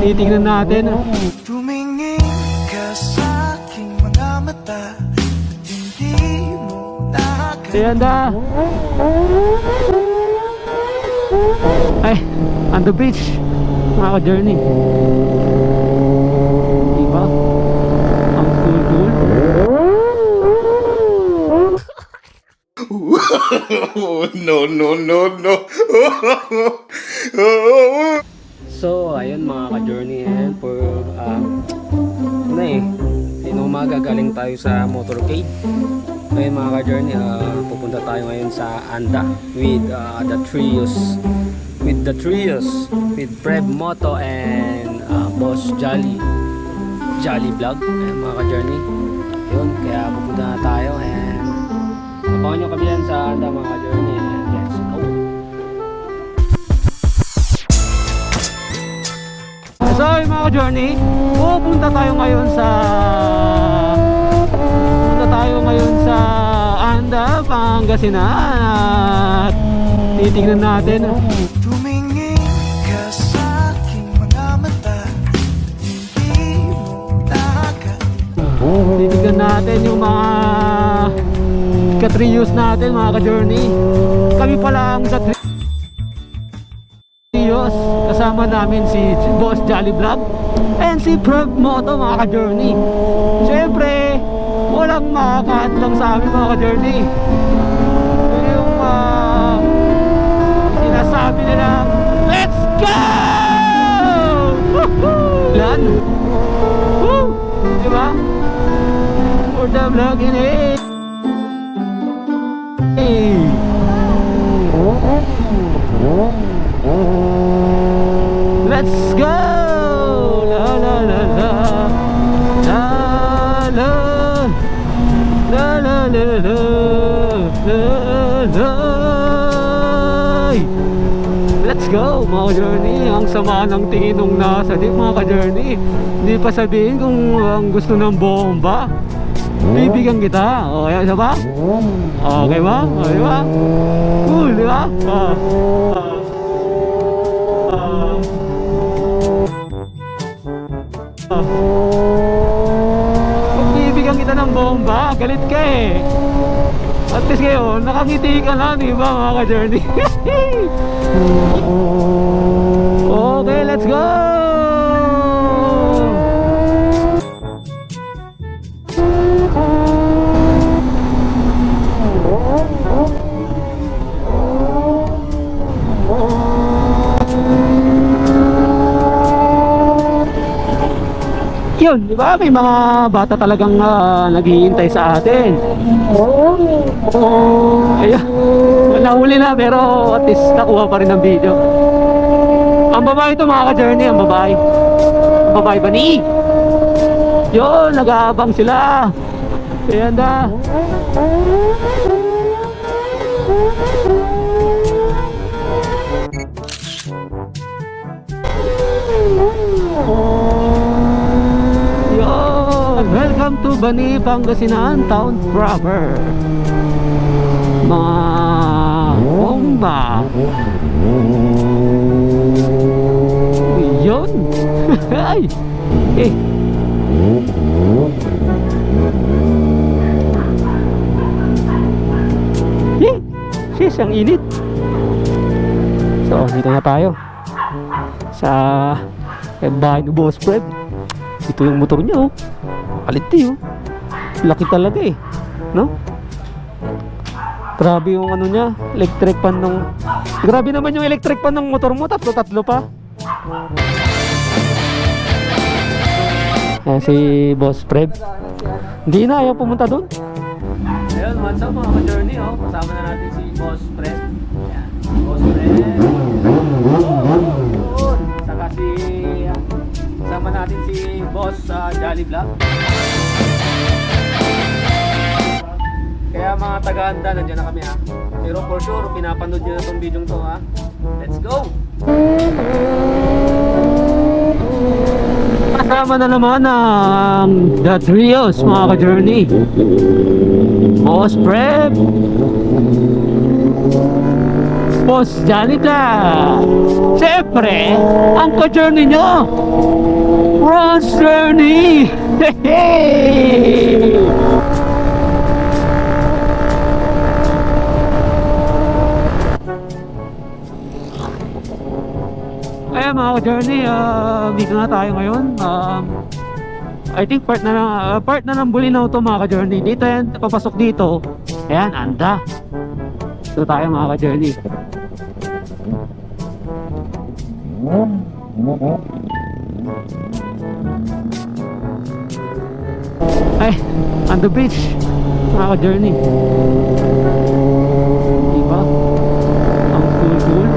Titignan natin. Tumingin ka sa aking mga mata at hindi mo Ayan na. Ay, on the beach, mga ka-journey. Diba? Ang cool. No. So, ayun mga ka-journey, and for sinong magagaling tayo sa motorcade. Ayun mga ka-journey, pupunta tayo ngayon sa Anda with the trios with Preb Moto and Boss Jolly Vlog. Ayun mga ka-journey, yun, kaya pupunta na tayo, and abangan nyo kami yan sa Anda mga ka-journey, and let's go. So yung mga ka-journey, pupunta tayo ngayon sa Anda, Pangasinan, at titignan natin. Tumingin ka sa aking mga mata at hindi mo Titignan natin yung mga ka-trios natin mga ka-journey. Kami pa lang sa trios, kasama namin si Boss Jolly Vlog and si Preb Moto mga ka-journey. Siyempre walang makakahadlang sa amin mga ka-journey. Yung sinasabi nila, let's go! Lan! Woo! Diba? For the vlog in it. Let's go! La la la la. La la. La la la la. La la. Let's go mga ka-journey. Ang sama ng tingin nung nasa di mga ka-journey. Hindi pa sabihin kung ang gusto ng bomba, bibigyan kita. Okay, isa ba? Okay ba? Okay ba? Cool, di ba? Kung bibigyan kita ng bomba, galit ka eh. At least ngayon, nakangiti ka na, di ba mga ka-journey? Okay, let's go! Yun, di ba? May mga bata talagang naghihintay sa atin. Ayan, nahuli na pero at least nakuha pa rin ng video. Ang babae ito mga ka-journey, ang babae. Ang babae ba ni? Yun, nag-aabang sila. Ayan na. Welcome to Bani, Pangasinan Town proper. Mga bomba. Yun. Ay. Eh. Sis, ang init. So, dito na tayo sa bahay ni Boss Preb. Ito yung motor niya, oh. Kaliti, oh. Laki talaga eh, no? Grabe yung ano niya, electric pan ng... Grabe naman yung electric pan ng motor mo, tatlo pa. Ayan si Boss Preb. Hindi na, ayaw pumunta doon. Ayun, what's up mga ka-journey, oh. Kasama na natin si Boss Preb. Ayan, Boss Preb. Saka kasama natin si Boss Jolly Vlog. Kaya mga taga-Anda, nandiyan na kami ha. Pero for sure, pinapanood nyo na itong video to ha. Let's go! Kasama na naman ang The Trios mga ka-journey. Boss Preb, Boss Johnny Vlog. Siyempre, ang ka-journey nyo, Ron's Journey. Hey! Ayan mga ka-journey, dito na tayo ngayon. I think part na ng Bulinaw to mga ka-journey. Dito yan, papasok dito. Ayan, anda. Dito tayo mga ka-journey. Ay, on the beach mga ka-journey. Diba? Ang cool.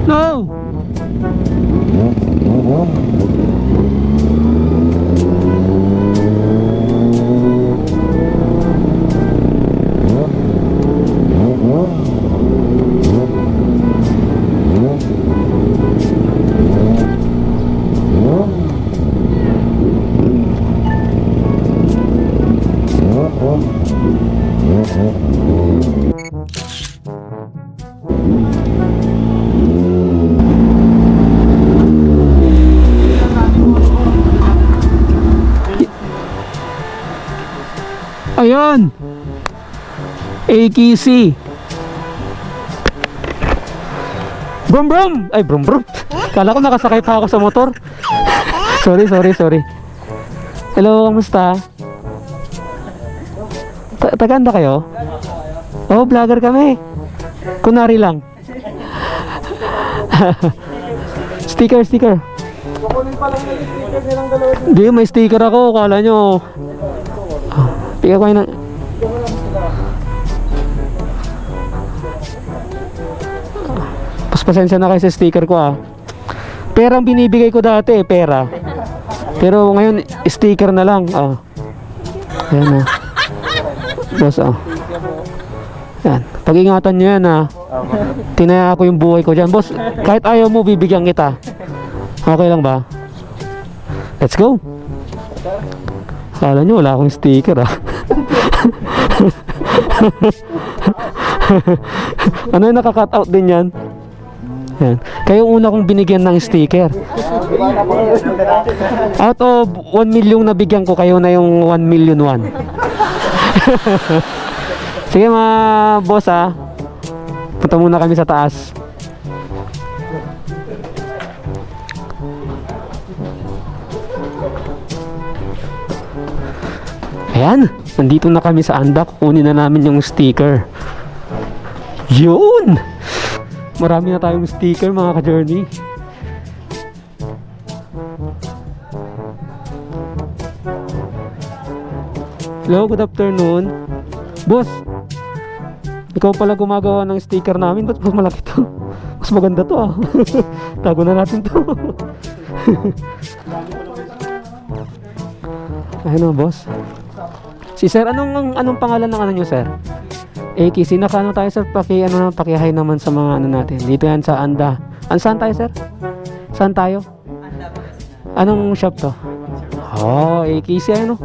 No! Ayun, AKC. Brum brum. Ay, brum brum. Kala ko nakasakay pa ako sa motor. Sorry. Hello, kamusta? Tagaanda kayo? Oh, vlogger kami. Kunari lang. Sticker. Kukunin pa lang yung sticker nilang dalawa. Hindi, may sticker ako. Kala nyo. Tingnan ko yun. Pasensya na kayo sa sticker ko ah. Pera ang binibigay ko dati, pera. Pero ngayon, sticker na lang. Oh. Ayan ah. Boss ah. Yan. Pag-ingatan nyo yan ah. Tinaya ko yung buhay ko dyan. Boss, kahit ayaw mo, bibigyan kita. Okay lang ba? Let's go. Kala nyo wala akong sticker ah. Ano yung naka-cut out din yan? Yan. Kayo una kong binigyan ng sticker. Out of 1 million na bigyan ko, kayo na yung 1 million 1. Sige mga boss ah. Punta muna kami sa taas. Ayan, nandito na kami sa anda. Kukunin na namin yung sticker. Yun! Marami na tayong sticker mga ka-journey. Hello, good afternoon. Boss, ikaw pala gumagawa ng sticker namin. Ba't mas malaki to? Mas maganda to ah. Tago na natin to. Ayun na boss. Si sir, anong pangalan ng ano nyo sir? AKC, nakaano tayo sir, pakihay naman sa mga ano natin. Dito yan sa Anda. Saan tayo sir? Saan tayo? Anong shop to? Oh, AKC ano.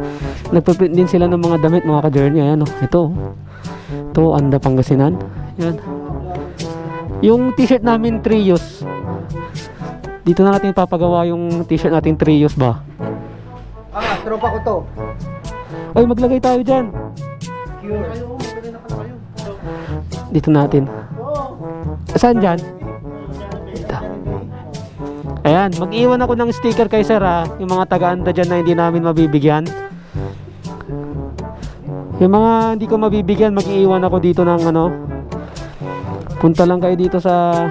Nagpa-print din sila ng mga damit mga ka-journey. Ayan oh. Ito, Anda Pangasinan. Yan. Yung t-shirt namin 3 use. Dito na natin ipapagawa yung t-shirt natin 3 use ba? Tropa ko to. Oy, maglagay tayo dyan. Dito natin. Saan dyan? Dito. Ayan, mag-iwan ako ng sticker kay sir ha. Yung mga taga-anda dyan na hindi namin mabibigyan. Yung mga hindi ko mabibigyan, mag-iwan ako dito ng ano. Punta lang kayo dito sa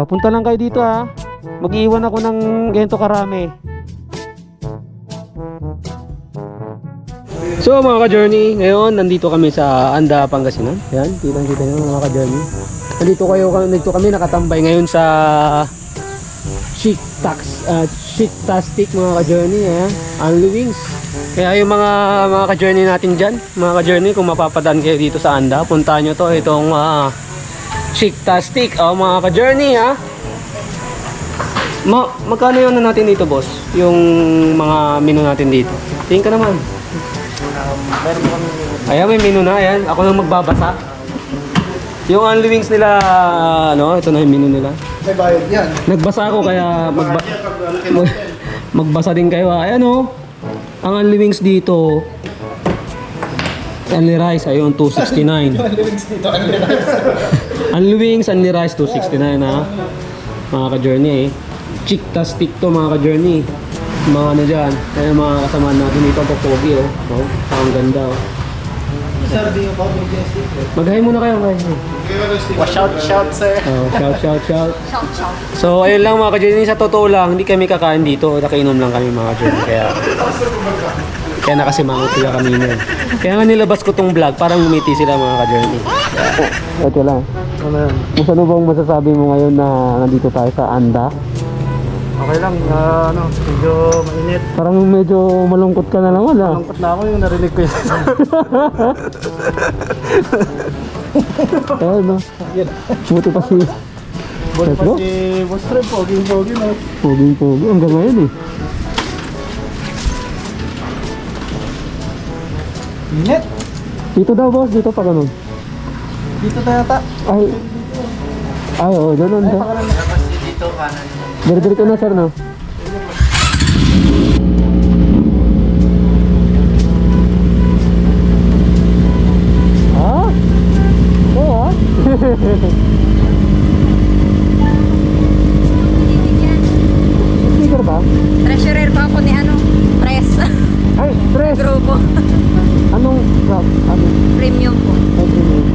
punta lang kayo dito ha. Mag-iwan ako ng ganito karami. So mga ka-journey, ngayon nandito kami sa Anda Pangasinan. Ayan, kitang-kita nyo mga ka-journey. Nandito kami nakatambay ngayon sa Chick-tastic mga ka-journey, Only Wings. Kaya yung mga ka-journey natin dyan, mga ka-journey, kung mapapadaan kayo dito sa Anda, puntahan nyo to, itong Chick-tastic, mga ka-journey, magkano yun na natin dito, boss? Yung mga menu natin dito. Tingin ka naman. Meron kami. Ayan, may menu na, ayan. Ako nang magbabasa. Yung Only Wings nila, ito na yung menu nila. May bayad yan. Nagbasa ako kaya magbasa din kayo. Ayan ang Only Wings dito. Only rice, ayun, 269. Only Wings, only rice, 269 mga ka-journey Chick-tastic to mga ka-journey. Mga ano dyan, kaya mga kasamaan natin dito, ang popogi ang ganda Mag-hi muna kayo, Shout, sir. Shout. So, ayun lang mga ka-journey, sa totoo lang, hindi kami kakain dito, nakainom lang kami mga ka-journey, kaya nakasimangot sila kanina. Kaya nga nilabas ko tong vlog, parang umiti sila mga ka-journey. Ito lang. Ano bang masasabi mo ngayon na nandito tayo sa Anda? Okay lang, medyo mainit. Parang medyo malungkot ka na naman Malungkot na ako yung narinig ko yun. Ayun Buti pa si... Buti pa si Boss Trem, pogi na. Pogi. Hanggang ngayon Init. Dito daw boss, dito pa ganun. Dito tayo ata. Ay, ganun daw. Labas dito, kanan. Diretso na sir, Oo Speaker ba? Treasurer pa ako ni Press. Ay, stress! Grupo. Anong job? Premium po. Ay, premium.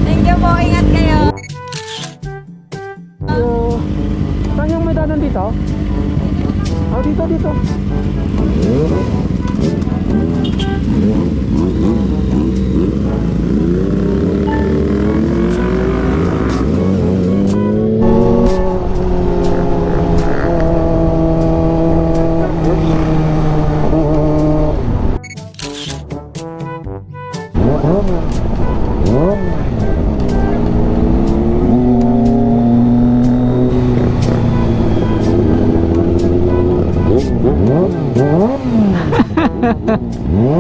Thank you po. Ingat kayo. Saan yung may danan dito? Dito. Wow!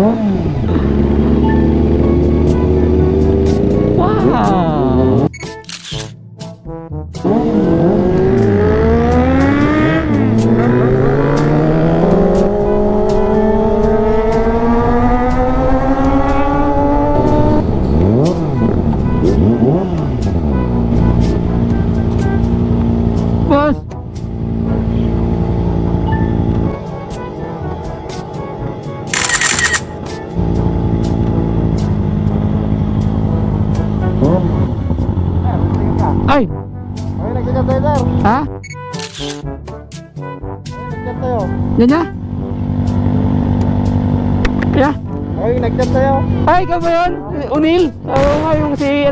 Boss! Ay! Ay, nagchat tayo, sir. Ha? Nagchat tayo. Yan niya? Kaya? Ay, nagchat tayo. Ay, ikaw ba yun? Unil? Oo nga, yung si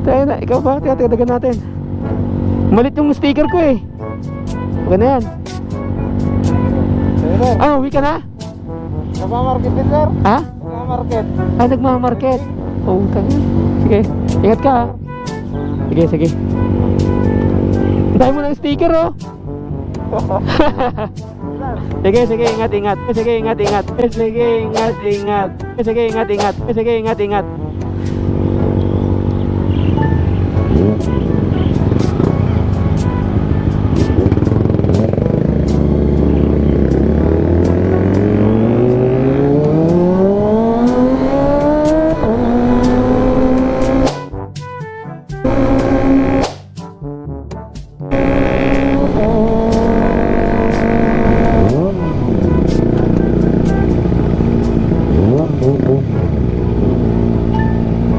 Tayo na, ikaw ba? Dagan natin. Malit yung sticker ko Okay na yan. Sir, Uwi ka na? nagmamarket din, sir. Ha? Nagmamarket. Ay, nagmamarket. Sige, ingat ka Sige. Hintay mo ng sticker Sige, ingat. Sige, ingat.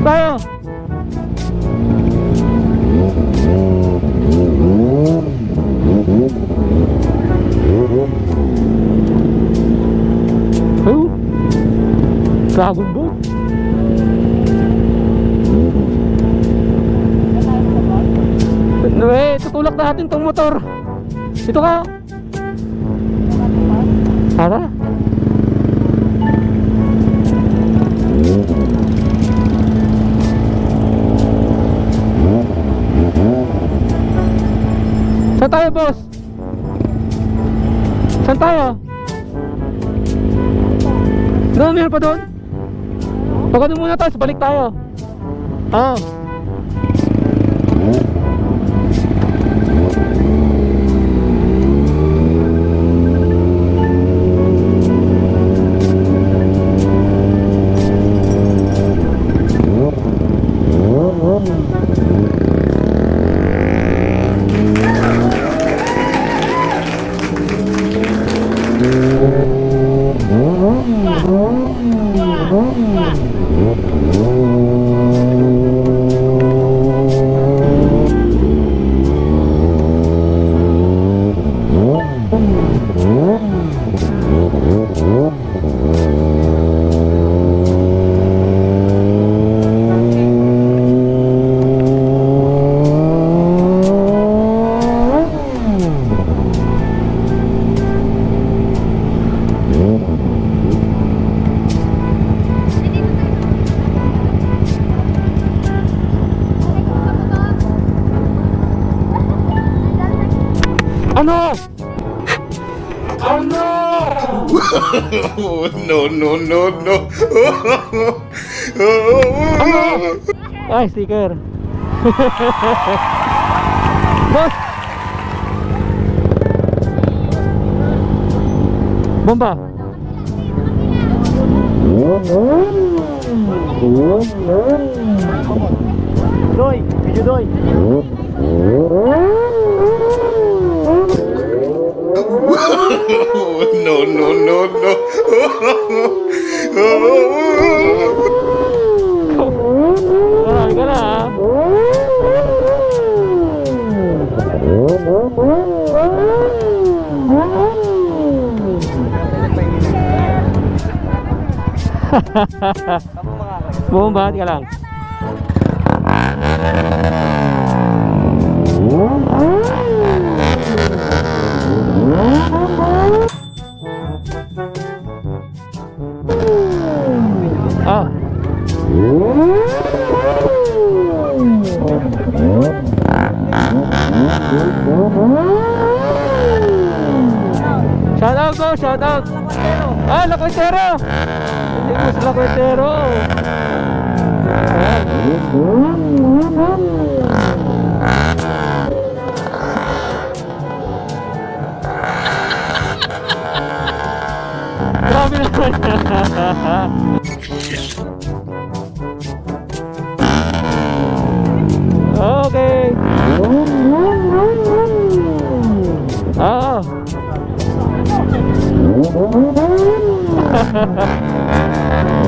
Tayo! Dragon boat? No, tutulak natin tong motor. Ito ka. Tara. Saan tayo, boss? Saan tayo? No, meron pa doon? Pag ano muna tayo, balik tayo. Ah. Ano? Ano? No, no, no, no. Ano? Ay, sticker. Boss! Bomba! Doy! Video doy! No, no, no, no. Marami ka na ha? Bomba, tika lang. Ah. Shout out go, shout out. Ah, Lakwentero. Hindi ko sa Lakwentero. Grabe naman. Okay. Ah.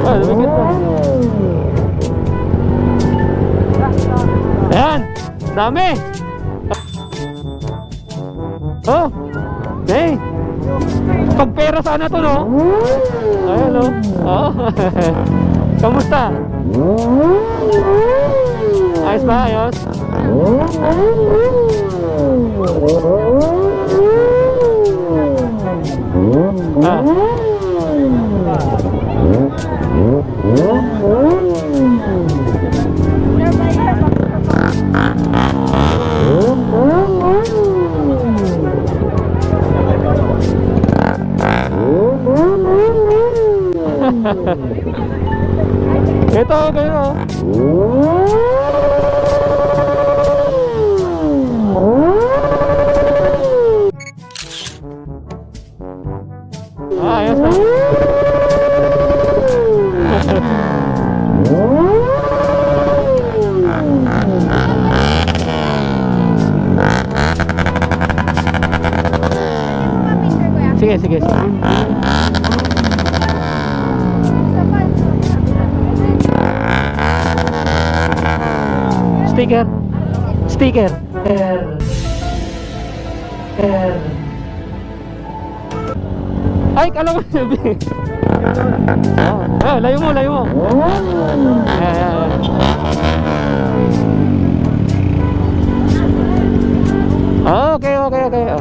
Ah, lumikit pa. Ayan. Dami. Oh. Hey. Pagpera sana to, no? Ayan, no? Oh. Kamusta? Ayos ba? Ayos? Ah. Ito, kayo. Ah, ayos na. Sige, sige, sige. Sticker. Sticker. Ay, kala ko sabi. Ah, layo mo, layo mo. Okay, okay, okay. Oh.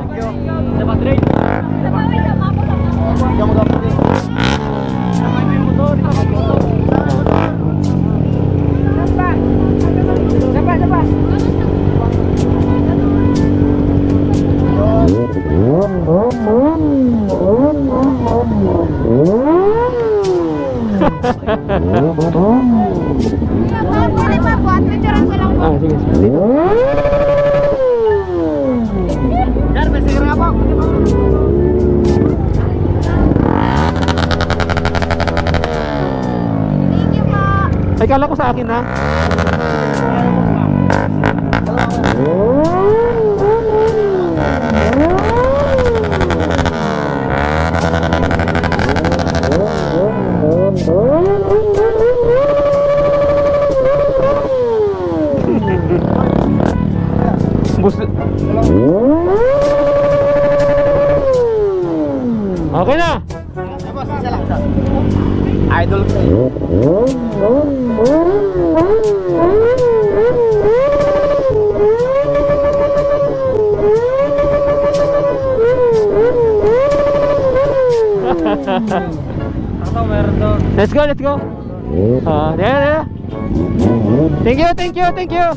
Ah, sige, sige. Dito. Ay, kala ko sa akin ha. Okay na. Idol ko. Let's go, let's go. There. Thank you, thank you, thank you.